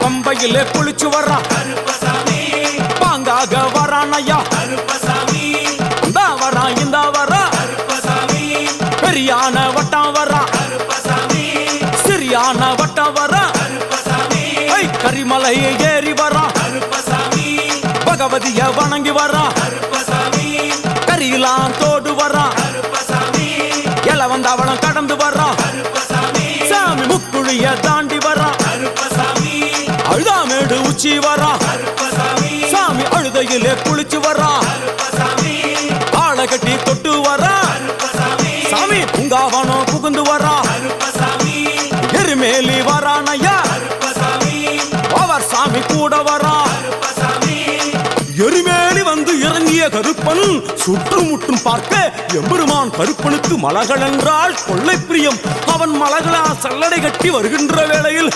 பம்பையிலே குளிச்சு வர்றா பாங்காக வரானையா இந்த வரா இந்த வரா பெரியான வட்டம் வரா சிறியான வட்டம் வரா கரிமலையை ஏறி வரா பகவதிய வணங்கி வரா கரியெல்லாம் தோடு வரா எல வந்தவளம் கடந்து வரா சாமி முக்குழிய தாண்டி வரா அழுதாமேடு உச்சி வரா சாமி அழுதையிலே குளிச்சு வரா ஆளை கட்டி தொட்டு வரா சாமி பூங்காவனம் புகுந்து வரா எருமேலி வரானையா அவர் சாமி கூட வரா எருமேலி வந்து இறங்கிய கருப்பன் சுற்றுமுற்றும் பார்க்க எம்பெருமான் கருப்பனுக்கு மலகள் என்றால் கொள்ளை பிரியம். அவன் மலகளா சல்லடை கட்டி வருகின்ற வேளையில்